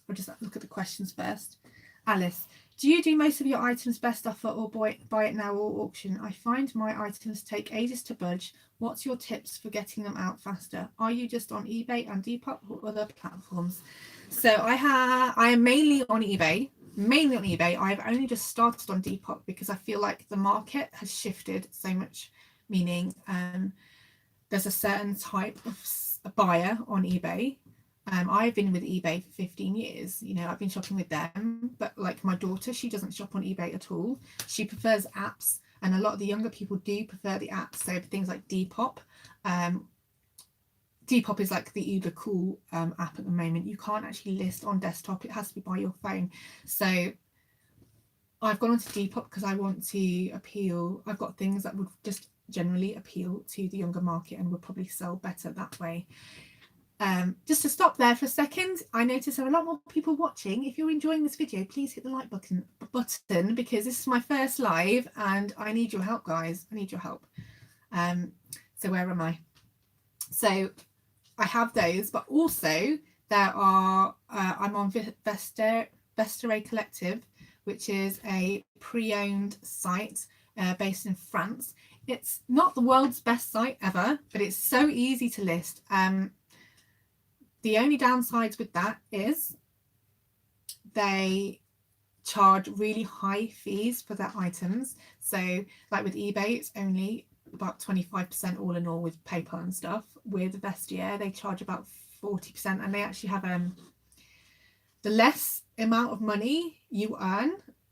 we'll just look at the questions first. Alice, do you do most of your items best offer or buy it now or auction? I find my items take ages to budge. What's your tips for getting them out faster? Are you just on eBay and Depop or other platforms? So I am mainly on eBay. I've only just started on Depop because I feel like the market has shifted so much, meaning there's a certain type of buyer on eBay. I've been with eBay for 15 years. You know, I've been shopping with them, but like my daughter, she doesn't shop on eBay at all. She prefers apps, and a lot of the younger people do prefer the apps. So things like Depop. Depop is like the uber cool app at the moment. You can't actually list on desktop. It has to be by your phone. So I've gone onto Depop because I want to appeal. I've got things that would just generally appeal to the younger market and would probably sell better that way. Just to stop there for a second, I notice there are a lot more people watching. If you're enjoying this video, please hit the like button because this is my first live and I need your help, guys. I need your help. So where am I? So I have those, but also there are I'm on Vestere Collective, which is a pre-owned site based in France. It's not the world's best site ever, but it's so easy to list. The only downsides with that is they charge really high fees for their items. So like with eBay, it's only about 25% all in all with PayPal and stuff. With Vestere, they charge about 40%, and they actually have the less amount of money you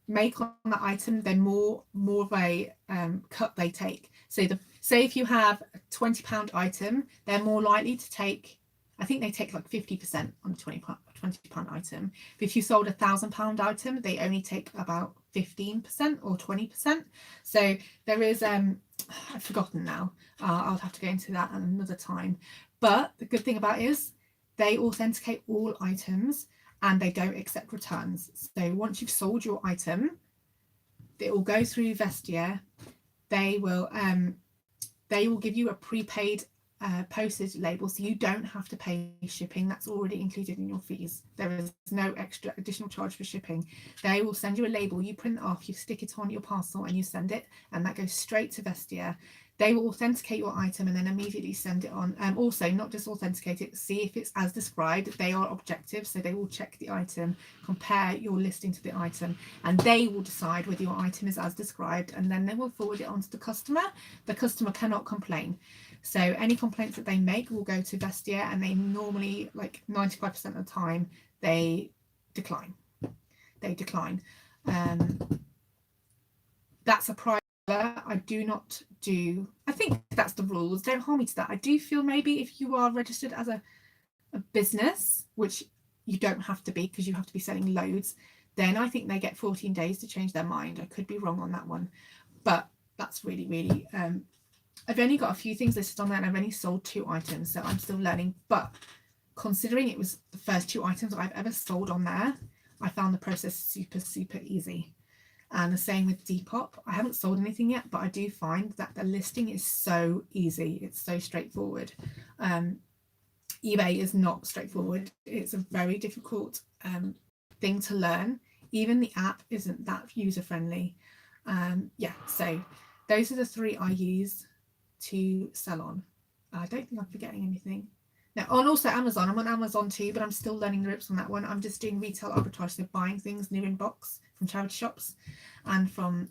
make on that item, then more of a cut they take. So say if you have a £20 item, they're more likely to take, I think they take like 50% on a £20 item. But if you sold £1,000 item, they only take about 15% or 20%. So there is I've forgotten now. I'll have to go into that another time. But the good thing about it is they authenticate all items and they don't accept returns. So once you've sold your item, it will go through Vestiaire. They will give you a prepaid postage label, so you don't have to pay shipping. That's already included in your fees. There is no extra additional charge for shipping. They will send you a label, you print it off, you stick it on your parcel and you send it, and that goes straight to Vestiaire. They will authenticate your item and then immediately send it on. Also, not just authenticate it, see if it's as described. They are objective, so they will check the item, compare your listing to the item, and they will decide whether your item is as described, and then they will forward it on to the customer. The customer cannot complain. So any complaints that they make will go to Vestiaire, and they normally, like 95% of the time, they decline. That's a price. I do not do, I think that's the rules. Don't hold me to that. I do feel maybe if you are registered as a business, which you don't have to be because you have to be selling loads, then I think they get 14 days to change their mind. I could be wrong on that one, but that's really I've only got a few things listed on there and I've only sold 2 items, so I'm still learning. But considering it was the first 2 items I've ever sold on there, I found the process super easy. And the same with Depop. I haven't sold anything yet, but I do find that the listing is so easy. It's so straightforward. eBay is not straightforward. It's a very difficult thing to learn. Even the app isn't that user-friendly. Yeah, so those are the 3 I use to sell on. I don't think I'm forgetting anything. Now, and also Amazon. I'm on Amazon too, but I'm still learning the ropes on that one. I'm just doing retail arbitrage, so buying things new in box from charity shops and from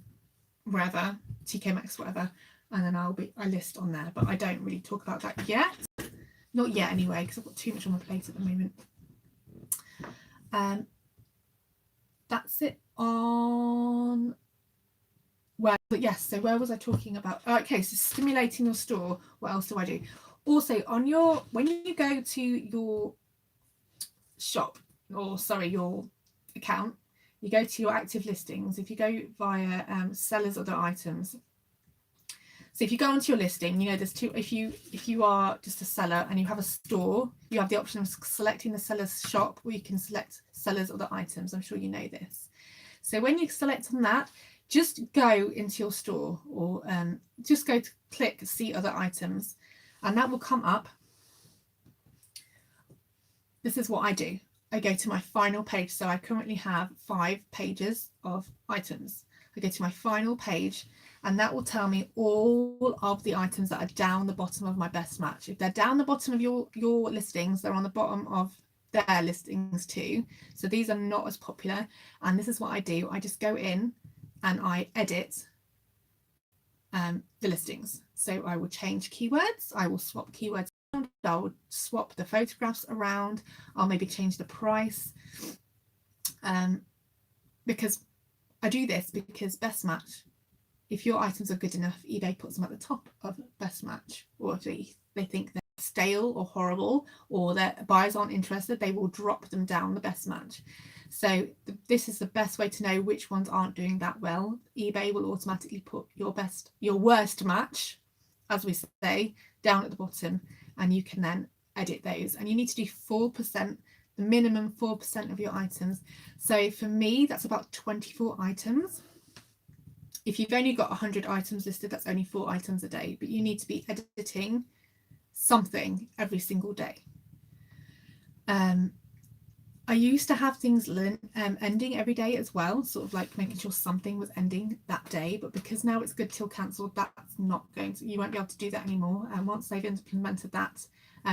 wherever, TK Maxx, whatever, and then I list on there. But I don't really talk about that yet. Not yet anyway, because I've got too much on my plate at the moment. That's it on. Well, but yes, so where was I talking about? Okay, so stimulating your store. What else do I do? Also, on your, when you go to your shop, or sorry, your account, you go to your active listings. If you go via sellers other items, so if you go onto your listing, you know there's 2. If you are just a seller and you have a store, you have the option of selecting the seller's shop, or you can select sellers other items. I'm sure you know this. So when you select on that, just go into your store, or just go to click see other items, and that will come up. This is what I do. I go to my final page. So I currently have 5 pages of items. I go to my final page, and that will tell me all of the items that are down the bottom of my best match. If they're down the bottom of your listings, they're on the bottom of their listings too. So these are not as popular. And this is what I do. I just go in and I edit the listings. So I will change keywords. I will swap keywords around. I will swap the photographs around. I'll maybe change the price. Because I do this because best match, if your items are good enough, eBay puts them at the top of best match. Or if they think they're stale or horrible, or their buyers aren't interested, they will drop them down the best match. So this is the best way to know which ones aren't doing that well. eBay will automatically put your worst match, as we say, down at the bottom, and you can then edit those. And you need to do 4%, the minimum 4% of your items. So for me, that's about 24 items. If you've only got 100 items listed, that's only 4 items a day, but you need to be editing something every single day. I used to have things ending every day as well, sort of like making sure something was ending that day, but because now it's good till cancelled, that's not going to, you won't be able to do that anymore. And once they've implemented that,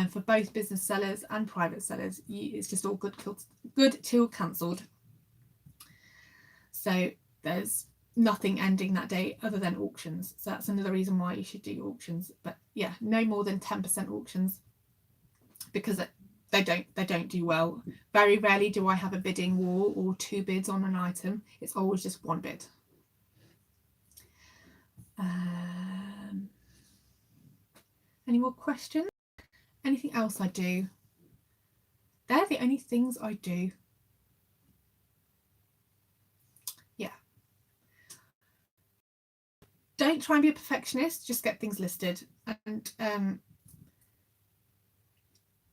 for both business sellers and private sellers, it's just all good till cancelled. So there's nothing ending that day other than auctions. So that's another reason why you should do auctions. But yeah, no more than 10% auctions, because they don't do well. Very rarely do I have a bidding war or 2 bids on an item. It's always just 1 bid. Any more questions? Anything else I do? They're the only things I do. Yeah. Don't try and be a perfectionist, just get things listed. And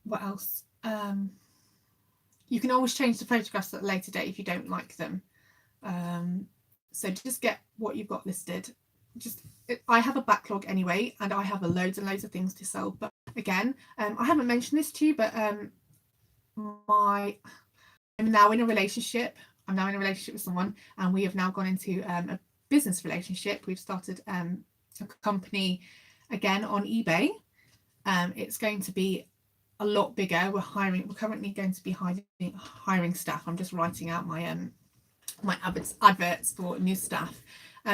what else? You can always change the photographs at a later date if you don't like them. So just get what you've got listed. I have a backlog anyway, and I have loads and loads of things to sell. But again, I haven't mentioned this to you, but I'm now in a relationship. I'm now in a relationship with someone, and we have now gone into a business relationship. We've started a company again on eBay. It's going to be a lot bigger. We're currently going to be hiring staff. I'm just writing out my my adverts for new staff.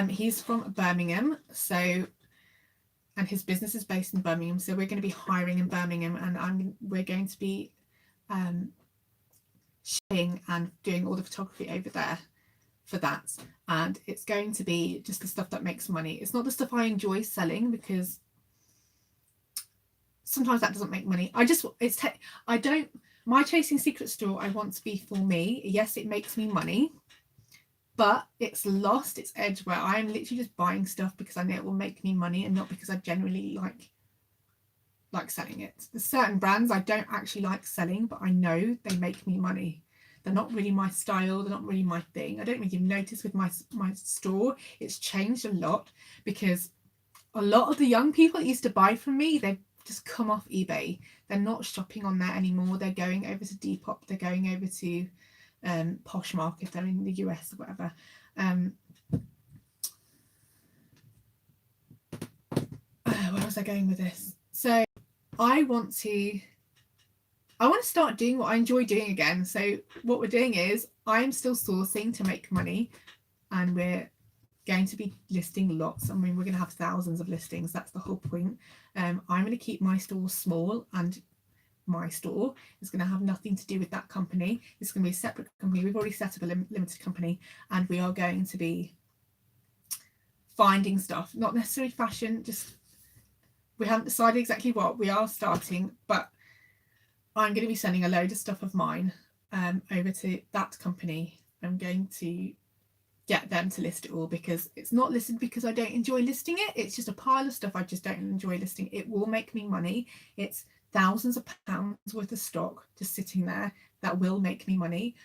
He's from Birmingham, and his business is based in Birmingham, so we're going to be hiring in Birmingham, and we're going to be shipping and doing all the photography over there for that. And it's going to be just the stuff that makes money. It's not the stuff I enjoy selling, because sometimes that doesn't make money. My Chasing Secrets store, I want to be for me. Yes, it makes me money, but it's lost its edge where I'm literally just buying stuff because I know it will make me money, and not because I generally like selling it. There's certain brands I don't actually like selling, but I know they make me money. They're not really my style. They're not really my thing. I don't really notice with my store. It's changed a lot, because a lot of the young people that used to buy from me, they've just come off eBay. They're not shopping on there anymore. They're going over to Depop. They're going over to Poshmark if they're in the US or whatever. Where was I going with this? So I want to start doing what I enjoy doing again. So what we're doing is I'm still sourcing to make money, and we're going to be listing lots. I mean, we're going to have thousands of listings. That's the whole point. I'm going to keep my store small, and my store is going to have nothing to do with that company. It's going to be a separate company. We've already set up a limited company, and we are going to be finding stuff, not necessarily fashion, just we haven't decided exactly what we are starting, but I'm going to be sending a load of stuff of mine over to that company. I'm going to get them to list it all, because it's not listed because I don't enjoy listing it. It's just a pile of stuff I just don't enjoy listing. It will make me money. It's thousands of pounds worth of stock just sitting there that will make me money.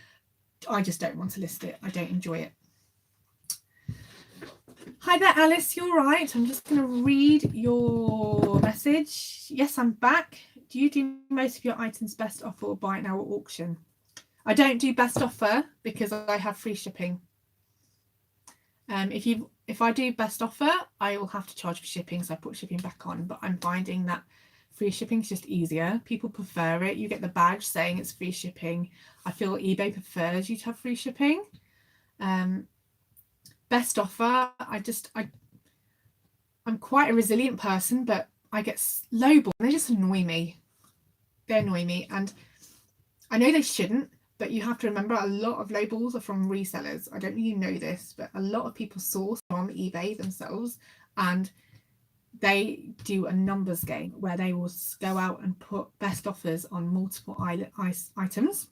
I just don't want to list it. I don't enjoy it. Hi there, Alice. You're right. I'm just going to read your message. Yes, I'm back. Do you do most of your items best offer or buy it now or auction? I don't do best offer because I have free shipping. If I do best offer, I will have to charge for shipping, so I put shipping back on. But I'm finding that free shipping is just easier. People prefer it. You get the badge saying it's free shipping. I feel eBay prefers you to have free shipping. Best offer, I'm quite a resilient person, but I get lowball. They just annoy me. They annoy me, and I know they shouldn't. But you have to remember, a lot of lowballs are from resellers. I don't really know this, but a lot of people source from eBay themselves, and they do a numbers game where they will go out and put best offers on multiple items.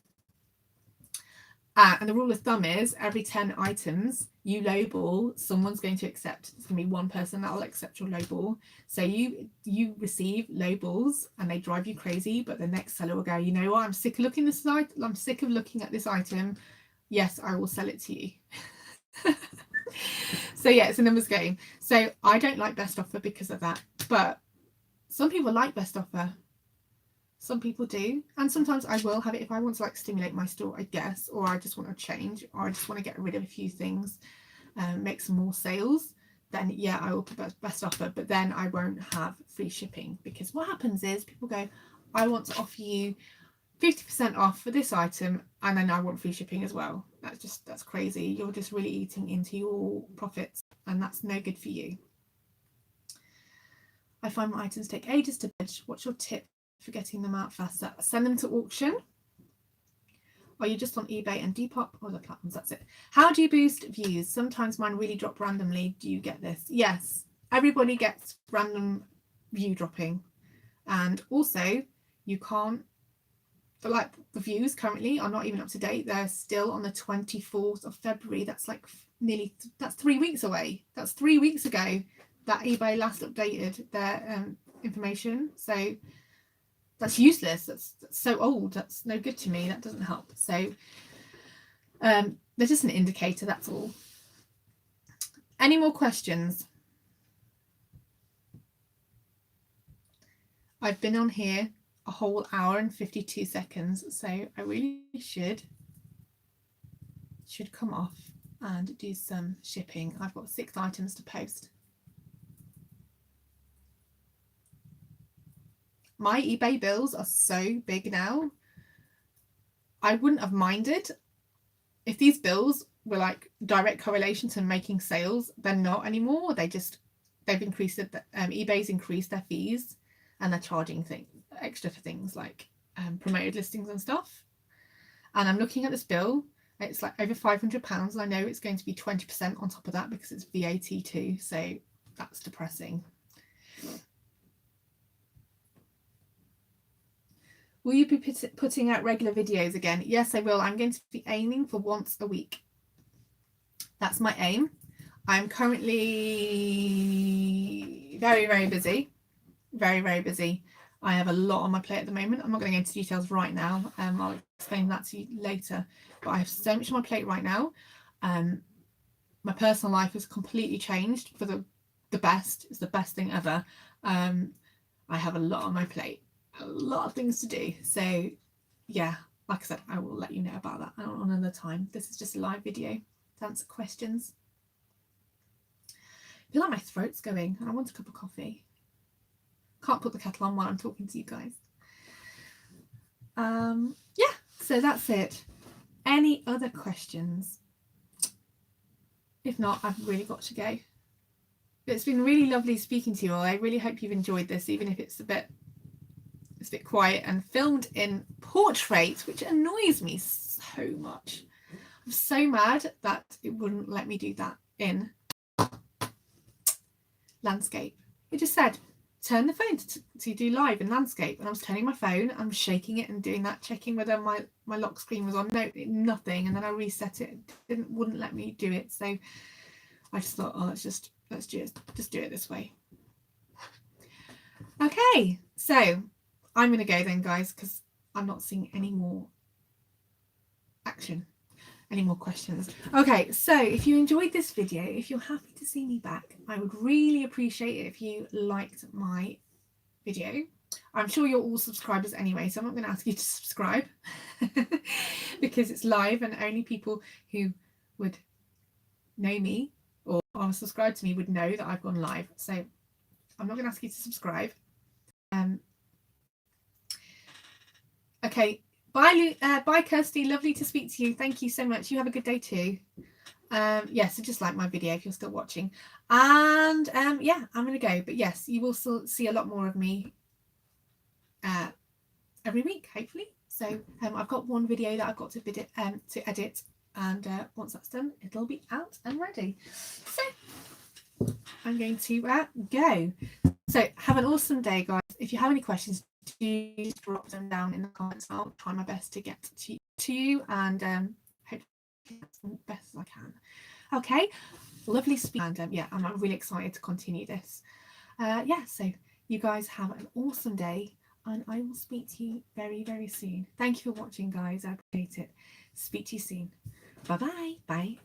And the rule of thumb is every 10 items you lowball, someone's going to accept. It's going to be one person that will accept your lowball. So you receive lowballs and they drive you crazy, but the next seller will go, you know what, I'm sick of looking at this item. I'm sick of looking at this item. Yes, I will sell it to you. So yeah, it's a numbers game. So I don't like best offer because of that. But some people like best offer. Some people do, and sometimes I will have it if I want to like stimulate my store, I guess, or I just want to change, or I just want to get rid of a few things, make some more sales. Then yeah, I will put best offer, but then I won't have free shipping, because what happens is people go, I want to offer you 50% off for this item, and then I want free shipping as well. That's crazy. You're just really eating into your profits, and that's no good for you. I find my items take ages to badge. What's your tip for getting them out faster. Send them to auction. Are you just on eBay and Depop or the platforms? That's it. How do you boost views? Sometimes mine really drop randomly. Do you get this? Yes, everybody gets random view dropping. And also you can't, like the views currently are not even up to date. They're still on the 24th of February. That's like that's 3 weeks away. That's 3 weeks ago that eBay last updated their information. So that's useless. That's so old. That's no good to me. That doesn't help. So they're just an indicator, that's all. Any more questions? I've been on here a whole hour and 52 seconds, so I really should come off and do some shipping. I've got 6 items to post. My eBay bills are so big now. I wouldn't have minded if these bills were like direct correlation to making sales. They're not anymore. They've increased it. eBay's increased their fees and they're charging extra for things like promoted listings and stuff. And I'm looking at this bill. It's like over £500, and I know it's going to be 20% on top of that because it's VAT too. So that's depressing. Will you be putting out regular videos again? Yes, I will. I'm going to be aiming for once a week. That's my aim. I'm currently very, very busy. Very, very busy. I have a lot on my plate at the moment. I'm not going to go into details right now. I'll explain that to you later. But I have so much on my plate right now. My personal life has completely changed for the best. It's the best thing ever. I have a lot on my plate. A lot of things to do. So yeah, like I said, I will let you know about that on another time. This is just a live video to answer questions. I feel like my throat's going and I want a cup of coffee. Can't put the kettle on while I'm talking to you guys. Yeah, so that's it. Any other questions? If not, I've really got to go. But it's been really lovely speaking to you all. I really hope you've enjoyed this, even if it's a bit quiet and filmed in portrait, which annoys me so much. I'm so mad that it wouldn't let me do that in landscape. It just said turn the phone to do live in landscape, and I was turning my phone, I'm shaking it and doing that, checking whether my lock screen was on. No, nothing. And then I reset it. It wouldn't let me do it. So I just thought, oh, let's just do it this way. Okay, so I'm going to go then, guys, because I'm not seeing any more action, any more questions. Okay, so if you enjoyed this video, if you're happy to see me back, I would really appreciate it if you liked my video. I'm sure you're all subscribers anyway, so I'm not going to ask you to subscribe because it's live and only people who would know me or are subscribed to me would know that I've gone live. So I'm not going to ask you to subscribe. Okay, bye Kirsty, lovely to speak to you. Thank you so much. You have a good day too. Yeah, so just like my video if you're still watching. And yeah, I'm gonna go, but yes, you will still see a lot more of me every week, hopefully. So I've got one video that I've got to edit, and once that's done, it'll be out and ready. So I'm going to go. So have an awesome day, guys. If you have any questions, do drop them down in the comments. I'll try my best to get to you and hope as best as I can. Okay, lovely speaking, and yeah, I'm really excited to continue this. Yeah, so you guys have an awesome day, and I will speak to you very, very soon. Thank you for watching, guys. I appreciate it. Speak to you soon. Bye-bye. Bye.